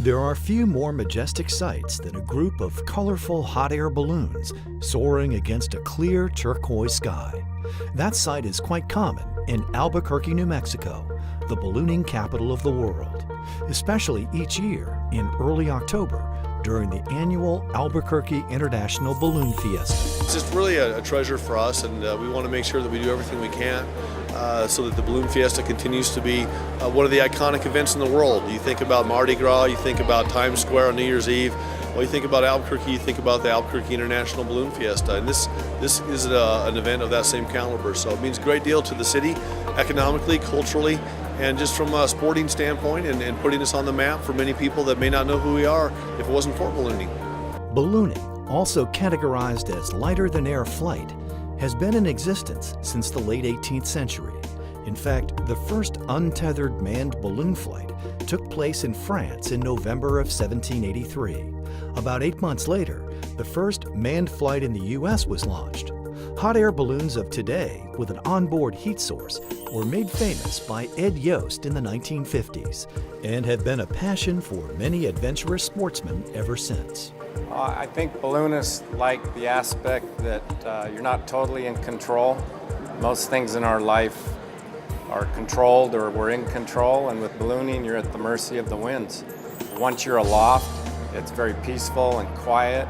There are few more majestic sights than a group of colorful hot air balloons soaring against a clear turquoise sky. That sight is quite common in Albuquerque, New Mexico, the ballooning capital of the world, especially each year in early October during the annual Albuquerque International Balloon Fiesta. It's just really a treasure for us, and we want to make sure that we do everything we can so that the Balloon Fiesta continues to be one of the iconic events in the world. You think about Mardi Gras, you think about Times Square on New Year's Eve. Well, you think about Albuquerque, you think about the Albuquerque International Balloon Fiesta, and this is an event of that same caliber. So it means a great deal to the city, economically, culturally, and just from a sporting standpoint, and putting us on the map for many people that may not know who we are if it wasn't for ballooning. Ballooning, also categorized as lighter-than-air flight, has been in existence since the late 18th century. In fact, the first untethered manned balloon flight took place in France in November of 1783. About 8 months later, the first manned flight in the U.S. was launched. Hot air balloons of today, with an onboard heat source, were made famous by Ed Yost in the 1950s and have been a passion for many adventurous sportsmen ever since. I think balloonists like the aspect that you're not totally in control. Most things in our life are controlled, or we're in control, and with ballooning you're at the mercy of the winds. Once you're aloft, it's very peaceful and quiet.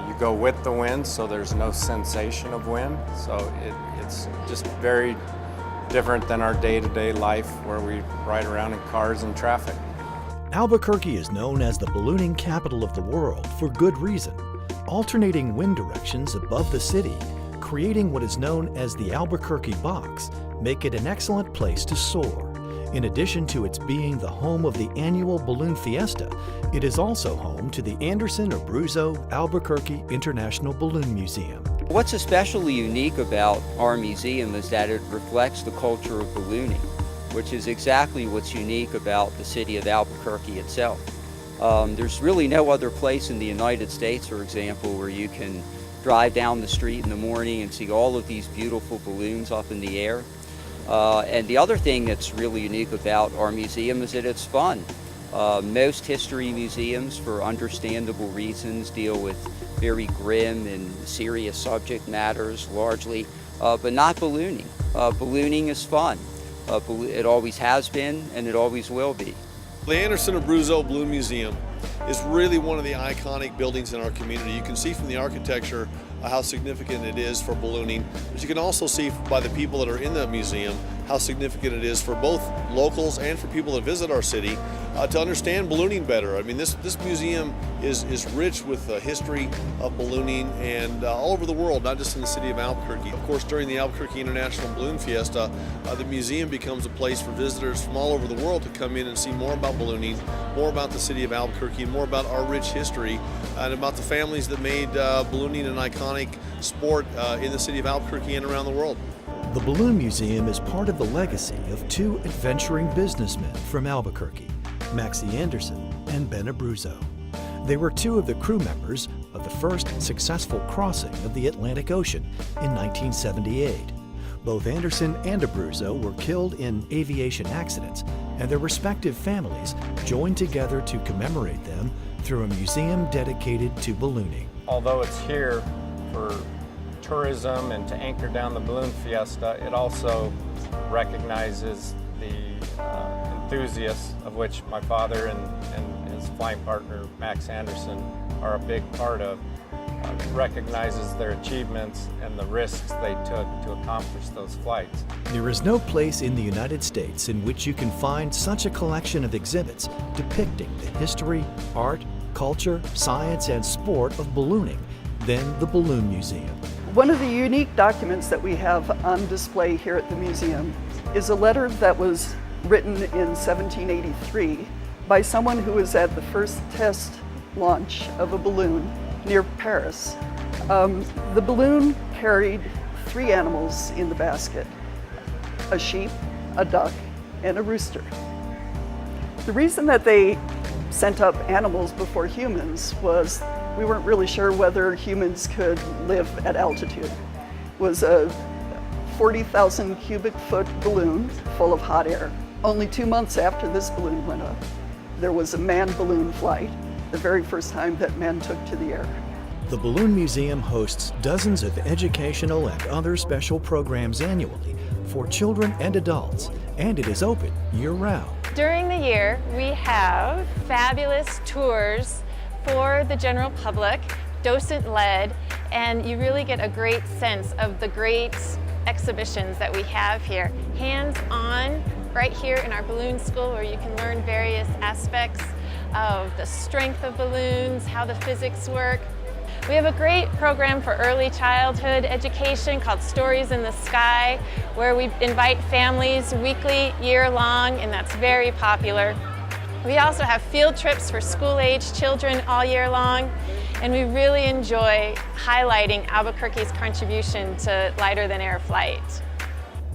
You go with the wind, so there's no sensation of wind. So it's just very different than our day-to-day life where we ride around in cars and traffic. Albuquerque is known as the ballooning capital of the world for good reason. Alternating wind directions above the city, creating what is known as the Albuquerque box, make it an excellent place to soar. In addition to its being the home of the annual Balloon Fiesta, it is also home to the Anderson-Abruzzo Albuquerque International Balloon Museum. What's especially unique about our museum is that it reflects the culture of ballooning, which is exactly what's unique about the city of Albuquerque itself. There's really no other place in the United States, for example, where you can drive down the street in the morning and see all of these beautiful balloons up in the air. And the other thing that's really unique about our museum is that it's fun. Most history museums, for understandable reasons, deal with very grim and serious subject matters largely, but not ballooning. Ballooning is fun. It always has been, and it always will be. The Anderson-Abruzzo Balloon Museum is really one of the iconic buildings in our community. You can see from the architecture how significant it is for ballooning, but you can also see by the people that are in the museum how significant it is for both locals and for people that visit our city to understand ballooning better. I mean, this museum is rich with the history of ballooning and all over the world, not just in the city of Albuquerque. Of course, during the Albuquerque International Balloon Fiesta, the museum becomes a place for visitors from all over the world to come in and see more about ballooning, more about the city of Albuquerque, and more about our rich history and about the families that made ballooning an iconic sport in the city of Albuquerque and around the world. The Balloon Museum is part of the legacy of two adventuring businessmen from Albuquerque, Maxie Anderson and Ben Abruzzo. They were two of the crew members of the first successful crossing of the Atlantic Ocean in 1978. Both Anderson and Abruzzo were killed in aviation accidents, and their respective families joined together to commemorate them through a museum dedicated to ballooning. Although it's here for tourism and to anchor down the Balloon Fiesta, it also recognizes the enthusiasts, of which my father and his flying partner Max Anderson are a big part of. Recognizes their achievements and the risks they took to accomplish those flights. There is no place in the United States in which you can find such a collection of exhibits depicting the history, art, culture, science, and sport of ballooning than the Balloon Museum. One of the unique documents that we have on display here at the museum is a letter that was written in 1783 by someone who was at the first test launch of a balloon near Paris. The balloon carried 3 animals in the basket: a sheep, a duck, and a rooster. The reason that they sent up animals before humans was we weren't really sure whether humans could live at altitude. It was a 40,000 cubic foot balloon full of hot air. Only 2 months after this balloon went up, there was a manned balloon flight, the very first time that men took to the air. The Balloon Museum hosts dozens of educational and other special programs annually for children and adults, and it is open year-round. During the year, we have fabulous tours for the general public, docent-led, and you really get a great sense of the great exhibitions that we have here. Hands-on, right here in our balloon school, where you can learn various aspects of the strength of balloons, how the physics work. We have a great program for early childhood education called Stories in the Sky, where we invite families weekly, year-long, and that's very popular. We also have field trips for school-age children all year long, and we really enjoy highlighting Albuquerque's contribution to lighter-than-air flight.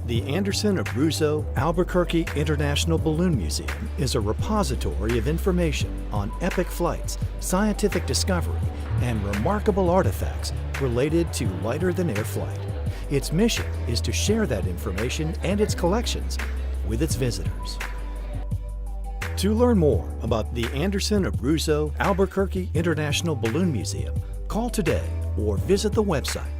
The Anderson-Abruzzo Albuquerque International Balloon Museum is a repository of information on epic flights, scientific discovery, and remarkable artifacts related to lighter-than-air flight. Its mission is to share that information and its collections with its visitors. To learn more about the Anderson-Abruzzo Albuquerque International Balloon Museum, call today or visit the website